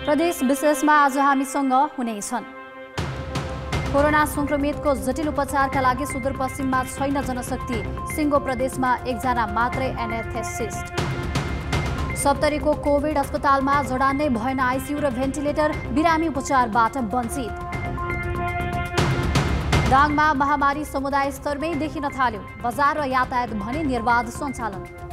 प्रदेश विशेषमा आज हामीसँग हुनेछन्। कोरोना संक्रमितको जटिल उपचारका लागि सुदूरपश्चिममा छैन जनशक्ति। सिङ्गो प्रदेशमा एकजना मात्रै एनेस्थेसिस्ट। सप्तरीको कोभिड अस्पतालमा जडानै भएन आइसियु र भेन्टिलेटर, बिरामी उपचारबाट वञ्चित। दाङमा महामारी समुदाय स्तरमै देखिन थाल्यो। बजार र यातायात भने निर्बाध सञ्चालन।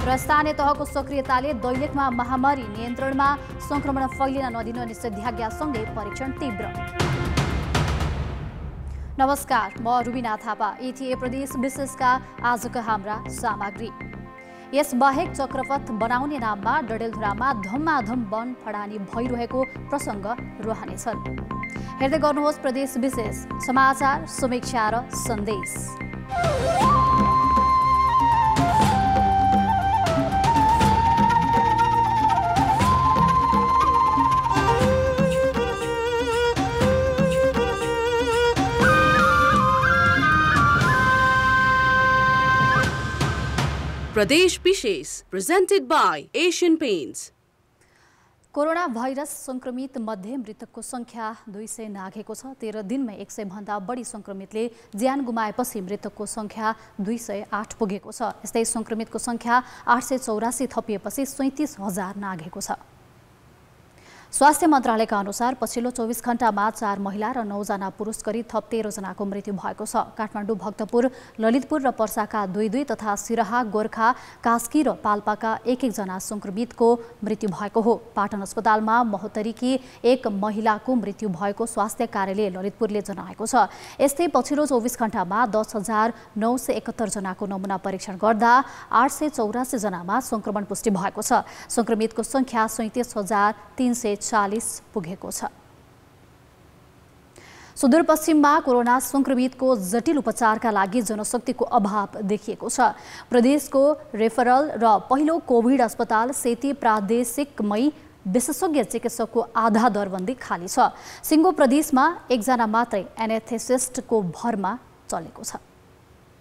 र स्थानीय तहको सक्रियताले दैलेखमा महामारी नियन्त्रणमा, संक्रमण फैलिन नदिन निषेधाज्ञासँगै परीक्षण तीव्र। नमस्कार, म रुबिना थापा। यी थिए प्रदेश विशेषका आजका हाम्रा सामग्री। यसबाहेक चक्रपथ बनाउने नाममा डडेलधुरामा धम्माधम वन फडानी भइरहेको प्रसङ्ग रहनेछन्। हेर्दै गर्नुहोस् प्रदेश विशेष, समाचार, समीक्षा र सन्देश। प्रदेश विशेष presented by Asian Paints। Corona virus संक्रमित मध्ये मृतकको संख्या 200 नाघेको छ। 13 दिनमै 100 भन्दा बढी संक्रमितले ज्यान गुमाएपछि मृतकको संख्या 208 पुगेको छ। यस्तै संक्रमितको संख्या 884 थपिएपछि 37,000 नाघेको छ। स्वास्थ्य मन्त्रालयका अनुसार पछिल्लो 24 घण्टामा 4 महिला र 9 जना पुरुष गरी थप 13 जनाको मृत्यु भएको छ। काठमाडौँ, भक्तपुर, ललितपुर र पर्साका 2-2 तथा सिराहा, गोर्खा, कास्की र पाल्पाका 1-1 जना संक्रमितको मृत्यु भएको हो। पाटन अस्पतालमा महोत्तरीकी एक महिलाको मृत्यु भएको स्वास्थ्य कार्यालय ललितपुरले जनाएको छ। यस्तै पछिल्लो 24 घण्टामा 10,971 जनाको नमुना परीक्षण गर्दा 884 जनामा संक्रमण पुष्टि भएको छ। संक्रमितको संख्या 37,340 पुगेको छ। सुदूरपश्चिममा कोरोना संक्रमितको जटिल उपचारका लागि जनशक्तिको अभाव देखिएको छ। प्रदेशको रेफरल र पहिलो कोभिड अस्पताल सेती प्रादेशिकमै विशेषज्ञ चिकित्सकको आधा दरबन्दी खाली छ। सिङ्गो प्रदेशमा एकजना मात्रै एनेस्थेसिस्टको भरमा चलेको छ।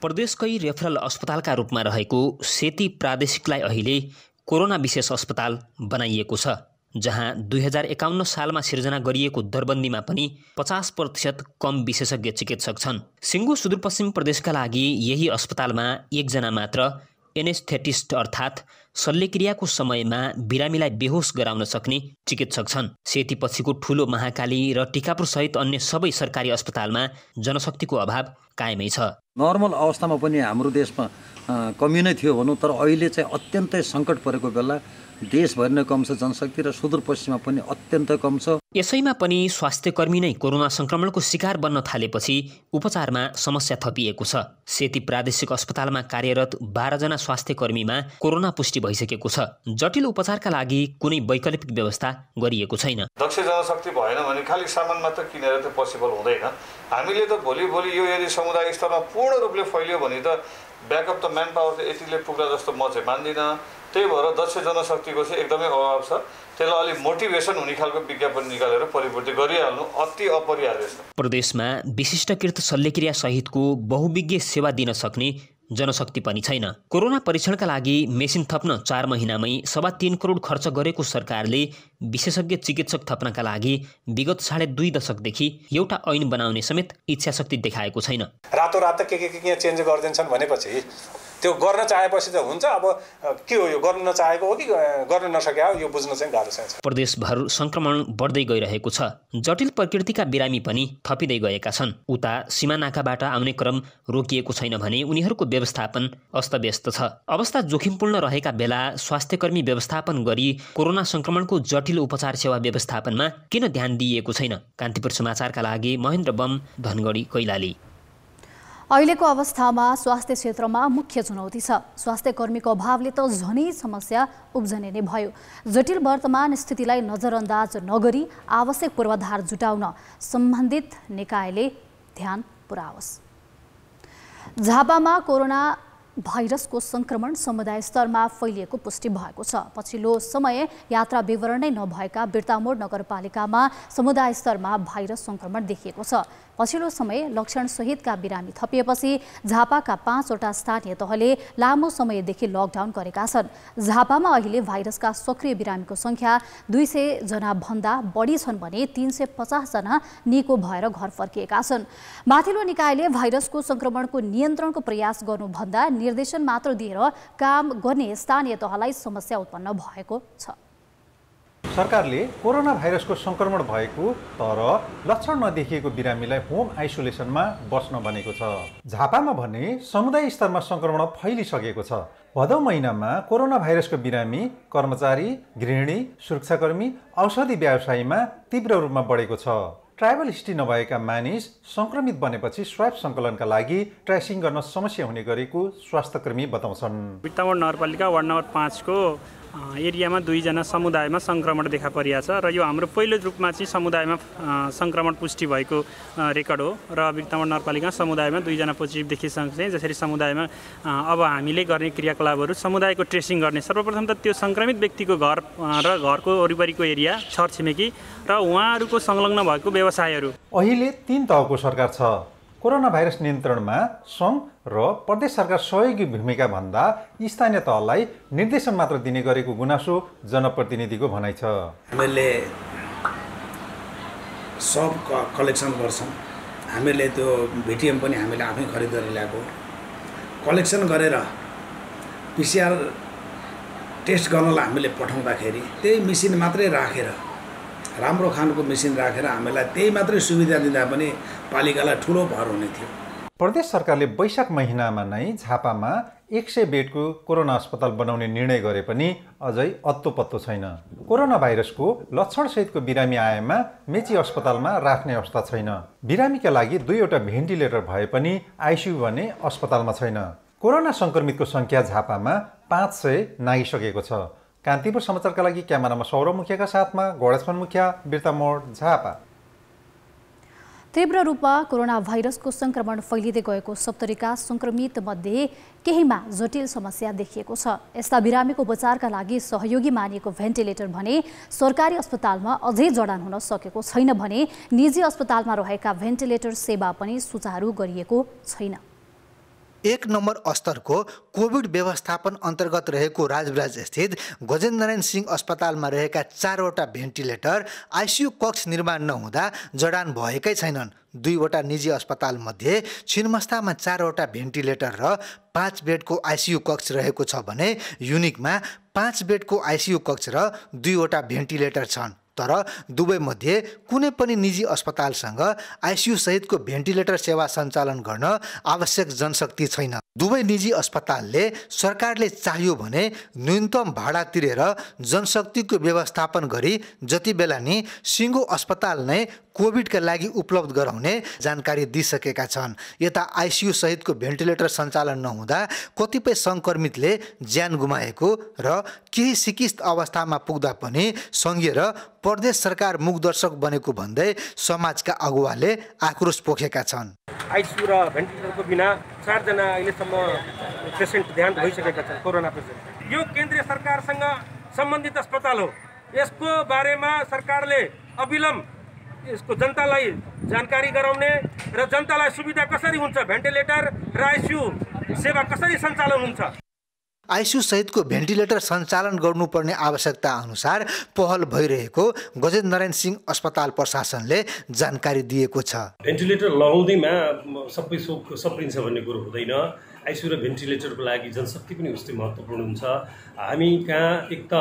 प्रदेशकै रेफरल अस्पतालका रूपमा रहेको सेती प्रादेशिकलाई अहिले कोरोना विशेष अस्पताल बनाइएको छ, जहाँ 2051 सालमा सिर्जना गरिएको दरबन्दीमा पनि 50% कम विशेषज्ञ चिकित्सक छन्। सिङ्गो सुदूरपश्चिम प्रदेशका लागि यही अस्पतालमा एकजना मात्र एनेस्थेटिस्ट अर्थात् शल्यक्रियाको समयमा बिरामीलाई बेहोस गराउन सक्ने चिकित्सक छन्। सेती पछिको ठूलो महाकाली र टिकापुर सहित अन्य सबै सरकारी अस्पतालमा जनशक्तिको अभाव कायमै छ। नर्मल अवस्थामा पनि हाम्रो देशमा कमी नै थियो भनौँ, तर अहिले चाहिँ अत्यन्तै सङ्कट परेको बेला देशभरि नै कम छ जनशक्ति र सुदूरपश्चिममा पनि अत्यन्तै कम छ। यसैमा पनि स्वास्थ्यकर्मी नै कोरोना संक्रमणको शिकार बन्न थालेपछि उपचारमा समस्या थपिएको छ। सेती प्रादेशिक अस्पतालमा कार्यरत 12 जना स्वास्थ्यकर्मीमा कोरोना पुष्टि भइसकेको छ। जटिल उपचारका लागि कुनै वैकल्पिक व्यवस्था गरिएको छैन। दक्ष जनशक्ति भएन भने खालि सामान मात्र किनेर त पोसिबल हुँदैन। हामीले त भोलि यो यदि समुदाय स्तरमा पूर्ण रूपले फैलियो भने त ब्याकअप त म्यान पावर त यतिले पुग्ला जस्तो म चाहिँ मान्दिनँ। त्यही भएर दक्ष जनशक्तिको चाहिँ एकदमै अभाव छ। त्यसलाई अलिक मोटिभेसन हुने खालको विज्ञापन निकालेर परिपूर्ति गरिहाल्नु अति अपरिहार्य छ। प्रदेशमा विशिष्टकृत शल्यक्रिया सहितको बहुविज्ञ सेवा दिन सक्ने जनशक्ति पनि छैन। कोरोना परीक्षणका लागि मेसिन थप्न 4 महिनामै 3.25 करोड खर्च गरेको सरकारले विशेषज्ञ चिकित्सक थप्नका लागि विगत 2.5 दशकदेखि एउटा ऐन बनाउने समेत इच्छाशक्ति देखाएको छैन। रातोरात के चेन्ज गरिदिन्छन् भनेपछि त्यो गर्न चाहेपछि त हुन्छ। अब के हो, यो गर्न नचाहेको हो कि गर्न नसके हो, यो बुझ्न चाहिँ गाह्रो छ। प्रदेशभर संक्रमण बढ्दै गइरहेको छ। जटिल प्रकृतिका बिरामी पनि थपिँदै गएका छन्। उता सीमानाकाबाट आउने क्रम रोकिएको छैन भने उनीहरूको व्यवस्थापन अस्तव्यस्त छ। अवस्था जोखिमपूर्ण रहेका बेला स्वास्थ्यकर्मी व्यवस्थापन गरी कोरोना संक्रमणको जटिल उपचार सेवा व्यवस्थापनमा किन ध्यान दिइएको छैन? कान्तिपुर समाचारका लागि महेन्द्र बम, धनगढी, कैलाली। अहिलेको अवस्थामा स्वास्थ्य क्षेत्रमा मुख्य चुनौती छ। स्वास्थ्य कर्मीको अभावले त झनै समस्या उब्जने नै भयो। जटिल वर्तमान स्थितिलाई नजरअन्दाज नगरी आवश्यक पूर्वाधार जुटाउन सम्बन्धित निकायले ध्यान पुर्याओस्। झापामा कोरोना भाइरसको संक्रमण समुदाय स्तरमा फैलिएको पुष्टि भएको छ। पछिल्लो समय यात्रा विवरण नै नभएका बिर्तामोड नगरपालिकामा समुदाय स्तरमा भाइरस संक्रमण देखिएको छ। पछिल्लो समय लक्षणसहितका बिरामी थपिएपछि झापाका 5 वटा स्थानीय तहले लामो समयदेखि लकडाउन गरेका छन्। झापामा अहिले भाइरसका सक्रिय बिरामीको संख्या 200 जना भन्दा बढी छन् भने 350 जना निको भएर घर फर्किएका छन्। माथिल्लो निकायले भाइरसको संक्रमणको नियन्त्रणको प्रयास गर्नुभन्दा निर्देशन मात्र दिएर काम गर्ने स्थानीय तहलाई समस्या उत्पन्न भएको छ। सरकारले कोरोना भाइरसको संक्रमण भएको तर लक्षण नदेखिएको बिरामीलाई होम आइसोलेसनमा बस्न भनेको छ। झापामा भने समुदाय स्तरमा संक्रमण फैलिसकेको छ। भदौ महिनामा कोरोना भाइरसको बिरामी कर्मचारी, गृहिणी, सुरक्षाकर्मी, औषधि व्यवसायीमा तीव्र रूपमा बढेको छ। ट्राइबल हिस्ट्री नभएका मानिस संक्रमित बनेपछि स्वाब सङ्कलनका लागि ट्रेसिङ गर्न समस्या हुने गरेको स्वास्थ्यकर्मी बताउँछन्। बिर्तामोड नगरपालिका वार्ड नम्बर 5 को एरियामा 2 जना समुदायमा संक्रमण देखा परिया छ र यो हाम्रो पहिलो रूपमा चाहिँ समुदायमा संक्रमण पुष्टि भएको रेकर्ड हो र बिर्तामोड नगरपालिका समुदायमा 2 जना पोजिटिभ देखिसकेपछि जसरी समुदायमा अब हामीले गर्ने क्रियाकलापहरू समुदायको ट्रेसिङ गर्ने सर्वप्रथम त त्यो संक्रमित व्यक्तिको घर र घरको वरिपरिको एरिया छरछिमेकी र उहाँहरूको संलग्न भएको व्यवसायहरू। अहिले 3 तहको सरकार छ। कोरोना भाइरस नियन्त्रणमा सङ्घ र प्रदेश सरकार सहयोगी भूमिका भन्दा स्थानीय तहलाई निर्देशन मात्र दिने गरेको गुनासो जनप्रतिनिधिको भनाइ छ। हामीले सब कलेक्सन गर्छौँ। हामीले त्यो भिटिएम पनि हामीले आफै खरिद गरेर ल्याएको कलेक्सन गरेर पिसिआर टेस्ट गर्नलाई हामीले पठाउँदाखेरि त्यही मेसिन मात्रै राखेर राम्रो खानको मेसिन राखेर हामीलाई त्यही मात्रै सुविधा दिँदा पनि पालिकालाई ठुलो भर हुने थियो। प्रदेश सरकारले वैशाख महिनामा नै झापामा 100 बेडको कोरोना अस्पताल बनाउने निर्णय गरे पनि अझै अत्तो पत्तो छैन। कोरोना भाइरसको लक्षणसहितको बिरामी आएमा मेची अस्पतालमा राख्ने अवस्था छैन। बिरामीका लागि 2 वटा भेन्टिलेटर भए पनि आइसियु भने अस्पतालमा छैन। कोरोना संक्रमितको संख्या झापामा 500 नागिसकेको छ। कान्तिपुर समाचारका लागि क्यामेरामा सौरभ मुखियाका साथमा गणेशमान मुखिया, बिर्तामोड, झापा। तीव्र रूपमा कोरोना भाइरसको संक्रमण फैलिँदै गएको सप्तरीका संक्रमित मध्ये केहीमा जटिल समस्या देखिएको छ। यस्ता बिरामीको उपचारका लागि सहयोगी मानिएको भेन्टिलेटर भने सरकारी अस्पतालमा अझै जडान हुन सकेको छैन भने निजी अस्पतालमा रहेका भेन्टिलेटर सेवा पनि सुचारू गरिएको छैन। 1 नम्बर स्तरको कोभिड व्यवस्थापन अन्तर्गत रहेको राजविराज स्थित गजेन्द्रनारायण सिंह अस्पतालमा रहेका 4 वटा भेन्टिलेटर आइसियु कक्ष निर्माण नहुँदा जडान भएकै छैनन्। 2 वटा निजी अस्पताल मध्ये छिन्मस्तामा 4 वटा भेन्टिलेटर र 5 बेडको आइसियु कक्ष रहेको छ भने युनिकमा 5 बेडको आइसियु कक्ष र 2 वटा भेन्टिलेटर छन्। तर दुवै मध्ये कुनै पनि निजी अस्पतालसँग आइसियु सहितको भेन्टिलेटर सेवा सञ्चालन गर्न आवश्यक जनशक्ति छैन। दुवै निजी अस्पतालले सरकारले चाहियो भने न्यूनतम भाडा तिरेर जनशक्तिको व्यवस्थापन गरी जति बेला नि सिङ्गो अस्पताल नै कोभिडका लागि उपलब्ध गराउने जानकारी दिइसकेका छन्। यता आइसियु सहितको भेन्टिलेटर सञ्चालन नहुँदा कतिपय संक्रमितले ज्यान गुमाएको र केही सिकिस्त अवस्थामा पुग्दा पनि सङ्घीय र प्रदेश सरकार मुखदर्शक बनेको भन्दै समाजका अगुवाले आक्रोश पोखेका छन्। आइसियु र भेन्टिलेटरको बिना 4 जना अहिलेसम्म पेसेन्ट देहान्त भइसकेका छन् कोरोना पेसेन्ट। यो केन्द्रीय सरकारसँग सम्बन्धित अस्पताल हो। यसको बारेमा सरकारले अविलम्ब यसको जनतालाई जानकारी गराउने र जनतालाई सुविधा कसरी हुन्छ, भेन्टिलेटर र आइसियु सेवा कसरी सञ्चालन हुन्छ, आइसियु सहितको भेन्टिलेटर सञ्चालन गर्नुपर्ने आवश्यकता अनुसार पहल भइरहेको गजेन्द्रनारायण सिंह अस्पताल प्रशासनले जानकारी दिएको छ। भेन्टिलेटर लगाउँदैमा सबै सप्रिन्छ भन्ने कुरो हुँदैन। आइसियु र भेन्टिलेटरको लागि जनशक्ति पनि उस्तै महत्त्वपूर्ण हुन्छ। हामी कहाँ एक त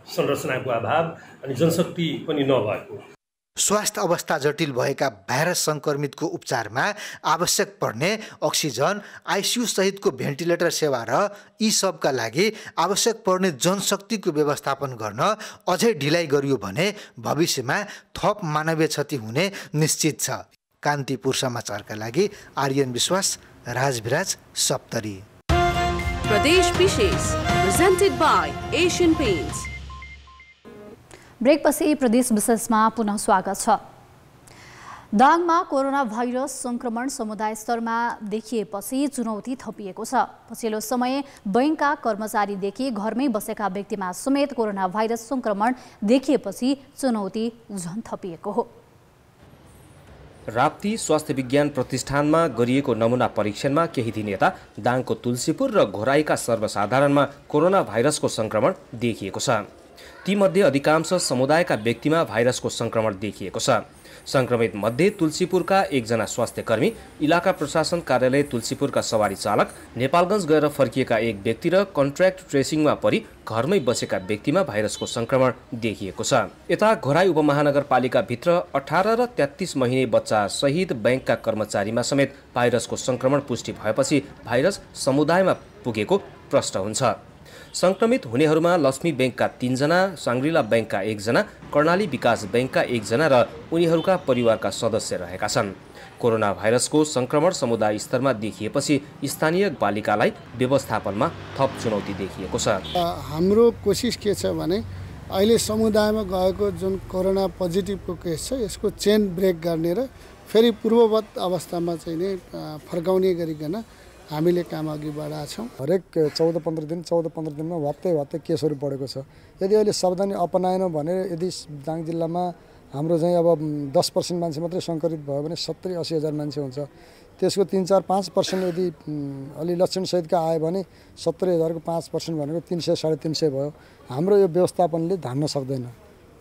संरचनाको अभाव अनि जनशक्ति पनि नभएको। स्वास्थ्य अवस्था जटिल भएका भाइरस संक्रमितको उपचारमा आवश्यक पर्ने अक्सिजन, आइसियु सहितको भेन्टिलेटर सेवा र यी सबका लागि आवश्यक पर्ने जनशक्तिको व्यवस्थापन गर्न अझै ढिलाइ गरियो भने भविष्यमा थप मानवीय क्षति हुने निश्चित छ। कान्तिपुर समाचारका लागि आर्यन विश्वास, राजविराज, सप्तरी। प्रदेश विशेष प्रेजेन्टेड बाय एशियन पेन्ट्स। ब्रेकपछि प्रदेश विशेषमा पुनः स्वागत छ। दाङमा कोरोना भाइरस संक्रमण समुदाय स्तरमा देखिएपछि चुनौती थपिएको छ। पछिल्लो समय बैंकका कर्मचारीदेखि घरमै बसेका व्यक्तिमा समेत कोरोना भाइरस संक्रमण देखिएपछि चुनौती झन थपिएको हो। राप्ती स्वास्थ्य विज्ञान प्रतिष्ठानमा गरिएको नमुना परीक्षणमा केही दिन यता दाङको तुलसीपुर र घोराईका सर्वसाधारणमा कोरोना भाइरसको संक्रमण देखिएको छ। तीमध्ये अधिकांश समुदायका व्यक्तिमा भाइरसको संक्रमण देखिएको छ। संक्रमित मध्ये तुलसीपुरका एकजना स्वास्थ्यकर्मी, इलाका प्रशासन कार्यालय तुलसीपुरका सवारी चालक, नेपालगञ्ज गएर फर्किएका एक व्यक्ति र कन्ट्र्याक्ट ट्रेसिङमा परि घरमै बसेका व्यक्तिमा भाइरसको संक्रमण देखिएको छ। यता घोराई उपमहानगरपालिकाभित्र 18 र 33 महिने बच्चा सहित बैंकका कर्मचारीमा समेत भाइरसको संक्रमण पुष्टि भएपछि भाइरस समुदायमा पुगेको प्रश्न हुन्छ। संक्रमित हुनेहरूमा लक्ष्मी बैंकका 3 जना, साङ्ग्रिला बैंकका 1 जना, कर्णाली विकास बैंकका 1 जना र उनीहरूका परिवारका सदस्य रहेका छन्। कोरोना भाइरसको संक्रमण समुदाय स्तरमा देखिएपछि स्थानीय पालिकालाई व्यवस्थापनमा थप चुनौती देखिएको छ। हाम्रो कोसिस के छ भने अहिले समुदायमा गएको जुन कोरोना पोजिटिभको केस छ यसको चेन ब्रेक गर्ने र फेरि पूर्ववत अवस्थामा चाहिँ नै फर्काउने गरिकन हामीले काम अघि बढाएका छौँ। हरेक 14-15 दिनमा वात्तै केसहरू बढेको छ। यदि अहिले सावधानी अपनाएनौँ भने यदि दाङ जिल्लामा हाम्रो चाहिँ अब 10% मान्छे मात्रै सङ्क्रमित भयो भने 70-80 हजार मान्छे हुन्छ। त्यसको 3-4-5% यदि अलि लक्षणसहितका आयो भने 70 हजारको 5% भनेको 300-350 भयो। हाम्रो यो व्यवस्थापनले धान्न सक्दैन।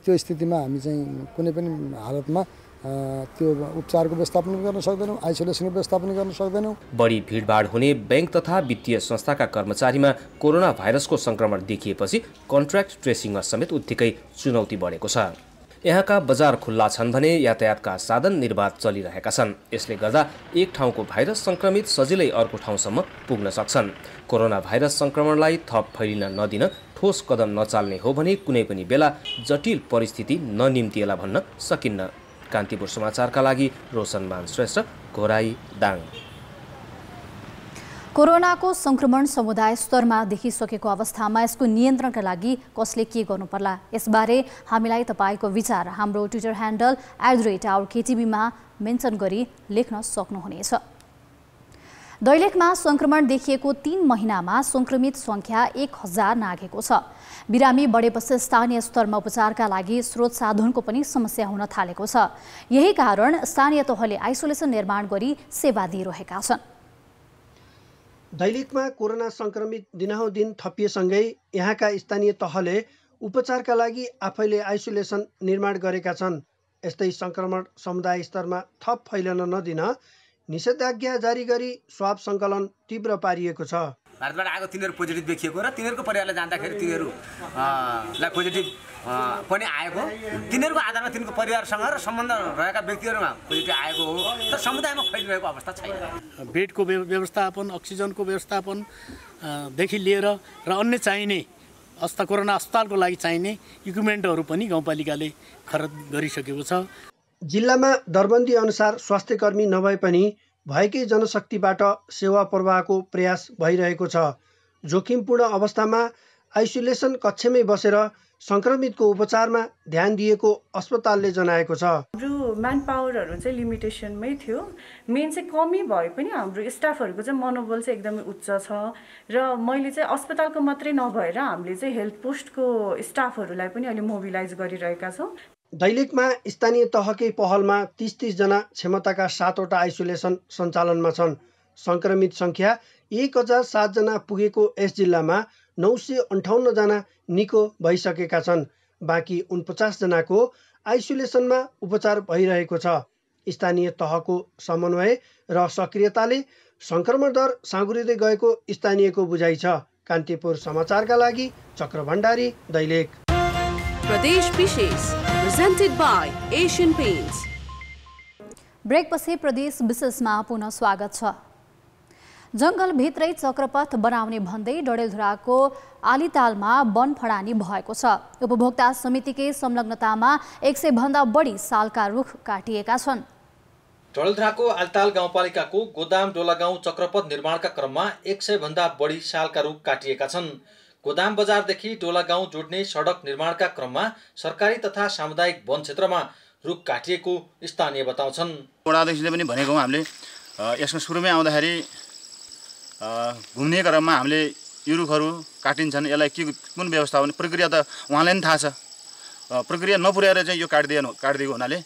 त्यो स्थितिमा हामी चाहिँ कुनै पनि हालतमा त्यो उपचारको व्यवस्थापन गर्न सक्दैनौँ, आइसोलेसनको व्यवस्थापन गर्न सक्दैनौँ। बढी भिडभाड हुने बैंक तथा वित्तीय संस्थाका कर्मचारीमा कोरोना भाइरसको संक्रमण देखिएपछि कन्ट्र्याक्ट ट्रेसिङमा समेत उत्तिकै चुनौती बढेको छ। यहाँका बजार खुल्ला छन् भने यातायातका साधन निर्बाध चलिरहेका छन्। यसले गर्दा एक ठाउँको भाइरस संक्रमित सजिलै अर्को ठाउँसम्म पुग्न सक्छन्। कोरोना भाइरस संक्रमणलाई थप फैलिन नदिन ठोस कदम नचाल्ने हो भने कुनै पनि बेला जटिल परिस्थिति ननिम्तिएला भन्न सकिन्न। कान्तिपुर समाचारका लागि रोशनमान श्रेष्ठ, घोराई, दाङ। कोरोनाको संक्रमण समुदाय स्तरमा देखिसकेको अवस्थामा यसको नियन्त्रणका लागि कसले के गर्नुपर्ला, यसबारे हामीलाई तपाईँको विचार हाम्रो ट्विटर ह्यान्डल @OurKTV मा मेन्सन गरी लेख्न सक्नुहुनेछ। दैलेखमा संक्रमण देखिएको 3 महिनामा संक्रमित संख्या 1000 नाघेको छ। बिरामी बढेपछि स्थानीय स्तरमा उपचारका लागि स्रोत साधनको पनि समस्या हुन थालेको छ। यही कारण स्थानीय तहले आइसोलेसन निर्माण गरी सेवा दिइरहेका छन्। दैलेखमा कोरोना संक्रमित दिनाहुदिन थपिएसँगै यहाँका स्थानीय तहले उपचारका लागि आफैले आइसोलेसन निर्माण गरेका छन्। यस्तै संक्रमण समुदाय स्तरमा थप फैलन नदिन निषेधाज्ञा जारी गरी स्वाब सङ्कलन तीव्र पारिएको छ। भारतबाट आएको तिनीहरू पोजिटिभ देखिएको र तिनीहरूको परिवारले जाँदाखेरि तिनीहरूलाई पोजिटिभ पनि आएको, तिनीहरूको आधारमा तिनीहरूको परिवारसँग र सम्बन्ध रहेका व्यक्तिहरूमा पोजिटिभ आएको हो, तर समुदायमा फैलिरहेको अवस्था छैन। बेडको व्यवस्थापन, अक्सिजनको व्यवस्थापनदेखि लिएर र अन्य चाहिने कोरोना अस्पतालको लागि चाहिने इक्विपमेन्टहरू पनि गाउँपालिकाले खरिद गरिसकेको छ। जिल्लामा दरबन्दी अनुसार स्वास्थ्यकर्मी नभए पनि भएकै जनशक्तिबाट सेवा प्रवाहको प्रयास भइरहेको छ। जोखिमपूर्ण अवस्थामा आइसोलेसन कक्षमै बसेर संक्रमितको उपचारमा ध्यान दिएको अस्पतालले जनाएको छ। हाम्रो म्यान पावरहरू चाहिँ लिमिटेसनमै थियो। मेन चाहिँ कमी भए पनि हाम्रो स्टाफहरूको चाहिँ मनोबल चाहिँ एकदमै उच्च छ र मैले चाहिँ अस्पतालको मात्रै नभएर हामीले चाहिँ हेल्थ पोस्टको स्टाफहरूलाई पनि अहिले मोबिलाइज गरिरहेका छौँ। दैलेखमा स्थानीय तहकै पहलमा 30 जना क्षमताका 7 वटा आइसोलेसन सञ्चालनमा छन्। संक्रमित सङ्ख्या 1007 जना पुगेको यस जिल्लामा 958 जना निको भइसकेका छन्। बाँकी 49 जनाको आइसोलेसनमा उपचार भइरहेको छ। स्थानीय तहको समन्वय र सक्रियताले संक्रमण दर साँगुरिँदै गएको स्थानीयको बुझाइ छ। कान्तिपुर समाचारका लागि चक्र भण्डारी, दैलेख। प्रदेश विशेष presented by Asian Paints। ब्रेकपछि प्रदेश विशेषमा पुनः स्वागत छ। जंगलभित्रै चक्रपथ बनाउने भन्दै डडेलधुराको आलीतालमा वन फडानी भएको छ। उपभोक्ता समितिकै संलग्नतामा 100 भन्दा बढी सालका रुख काटिएका छन्। डडेलधुराको आलीताल गाउँपालिकाको गोदाम डोलागाउँ चक्रपथ निर्माणका क्रममा 100 भन्दा बढी सालका रुख काटिएका छन्। गोदाम बजारदेखि डोलागाउँ जोड्ने सडक निर्माणका क्रममा सरकारी तथा सामुदायिक वन क्षेत्रमा रुख काटिएको स्थानीय बताउँछन्। वडा अध्यक्षले पनि भनेको हामीले यसको सुरुमै आउँदाखेरि घुम्ने क्रममा हामीले यो रुखहरू काटिन्छन्, यसलाई कुन व्यवस्था हो प्रक्रिया त उहाँलाई पनि थाहा छ। प्रक्रिया नपुर्याएर चाहिँ यो काटिदिएको हुनाले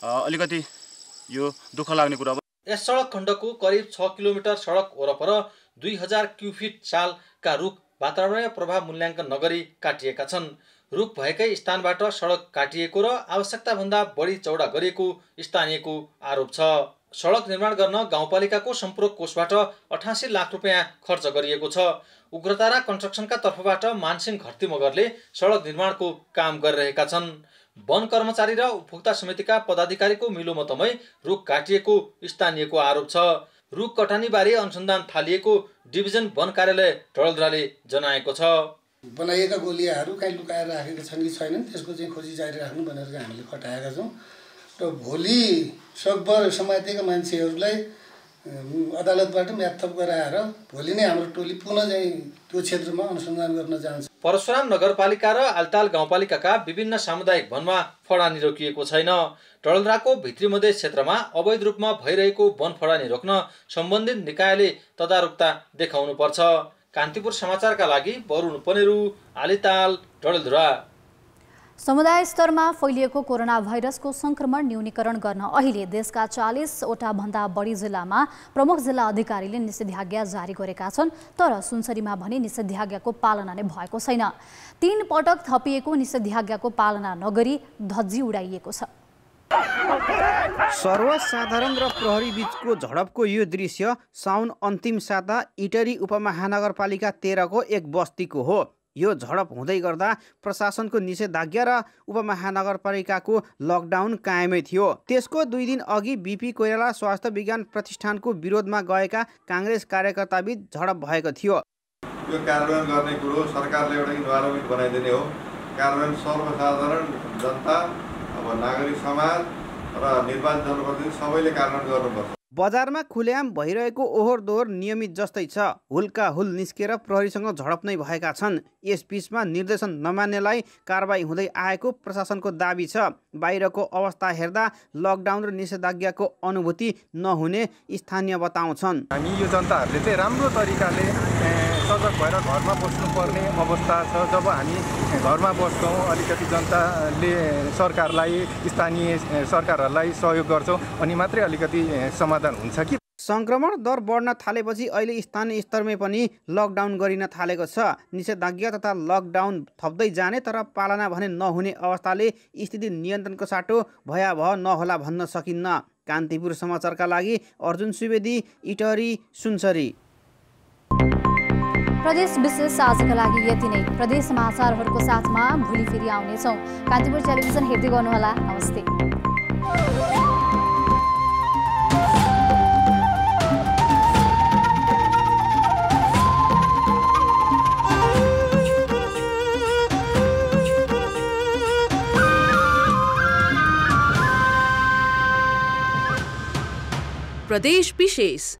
अलिकति यो दुःख लाग्ने कुरा हो। यस सडक खण्डको करिब 6 किलोमिटर सडक वरपर 2000 क्युफिट सालका रुख वातावरणीय प्रभाव मूल्याङ्कन नगरी काटिएका छन्। रुख भएकै स्थानबाट सडक काटिएको र आवश्यकताभन्दा बढी चौडा गरिएको स्थानीयको आरोप छ। सडक निर्माण गर्न गाउँपालिकाको सम्पूरक कोषबाट 88 लाख रुपियाँ खर्च गरिएको छ। उग्रतारा कन्स्ट्रक्सनका तर्फबाट मानसिंह घरती मगरले सडक निर्माणको काम गरिरहेका छन्। वन कर्मचारी र उपभोक्ता समितिका पदाधिकारीको मिलोमतमै रुख काटिएको स्थानीयको आरोप छ। रुख कटानीबारे अनुसन्धान थालिएको डिभिजन वन कार्यालय डडेलधुराले जनाएको छ। बनाइएका गोलियाहरू कहीँ लुकाएर राखेका छन् कि छैनन् त्यसको चाहिँ खोजी जारी राख्नु भनेर चाहिँ हामीले खटाएका छौँ र भोलि सकभर समातेका मान्छेहरूलाई अदालतबाट म्यादथप गराएर भोलि नै हाम्रो टोली पुनः चाहिँ त्यो क्षेत्रमा अनुसन्धान गर्न जान्छ। परशुराम नगरपालिका र आलताल गाउँपालिकाका विभिन्न सामुदायिक वनमा फडानी रोकिएको छैन। डडेलधुराको भित्री मधेस क्षेत्रमा अवैध रूपमा भइरहेको वन फडानी रोक्न सम्बन्धित निकायले तदारुकता देखाउनु पर्छ। कान्तिपुर समाचारका लागि वरुण पनेरू, आलिताल, डडेलधुरा। समुदाय स्तरमा फैलिएको कोरोना भाइरसको संक्रमण न्यूनीकरण गर्न अहिले देशका 40वटा भन्दा बढी जिल्लामा प्रमुख जिल्ला अधिकारीले निषेधाज्ञा जारी गरेका छन्। तर सुनसरीमा भने निषेधाज्ञाको पालना नै भएको छैन। 3 पटक थपिएको निषेधाज्ञाको पालना नगरी धज्जी उडाइएको छ। सर्वसाधारण र प्रहरी बीचको झडपको यो दृश्य साउन अन्तिम साता इटरी उपमहानगरपालिका 13 को एक बस्तीको हो। यो झडप हुँदै गर्दा प्रशासनको निषेधाज्ञा र उपमहानगरपालिकाको लकडाउन कायमै थियो। त्यसको 2 दिन अघि बीपी कोइराला स्वास्थ्य विज्ञान प्रतिष्ठानको विरोधमा गएका काङ्ग्रेस कार्यकर्ताबीच झडप भएको थियो। यो कार्यान्वयन गर्ने कुरो सरकारले एउटा इन्भाइरोमेन्ट बनाइदिने हो। कार्यान्वयन सर्वसाधारण जनता, अब नागरिक समाज र निर्वाचित जनप्रतिनिधि सबैले कार्यान्वयन गर्नुपर्छ। बजारमा खुलेआम भइरहेको ओहोर दोहोर नियमित जस्तै छ। हुलका हुल निस्केर प्रहरीसँग झडप नै भएका छन्। यस बीचमा निर्देशन नमान्नेलाई कारबाही हुँदै आएको प्रशासनको दाबी छ। बाहिरको अवस्था हेर्दा लकडाउन र निषेधाज्ञाको अनुभूति नहुने स्थानीय बताउँछन्। हामी यो जनताहरूले चाहिँ राम्रो तरिकाले सजग भएर घरमा बस्नुपर्ने अवस्था छ। जब हामी घरमा बस्छौँ, अलिकति जनताले सरकारलाई, स्थानीय सरकारहरूलाई सहयोग गर्छौँ, अनि मात्रै अलिकति समाधान हुन्छ कि। संक्रमण दर बढ्न थालेपछि अहिले स्थानीय स्तरमै पनि लकडाउन गरिन थालेको छ। निषेधाज्ञा तथा लकडाउन थप्दै जाने तर पालना भने नहुने अवस्थाले स्थिति नियन्त्रणको साटो भयावह नहोला भन्न सकिन्न। कान्तिपुर समाचारका लागि अर्जुन सुवेदी, इटहरी, सुनसरी। प्रदेश विशेष आजका लागि यति नै। प्रदेश समाचारहरूको साथमा भोलि फेरि आउनेछौँ। कान्तिपुर टेलिभिजन हेर्दै गर्नुहोला। नमस्ते। प्रदेश विशेष।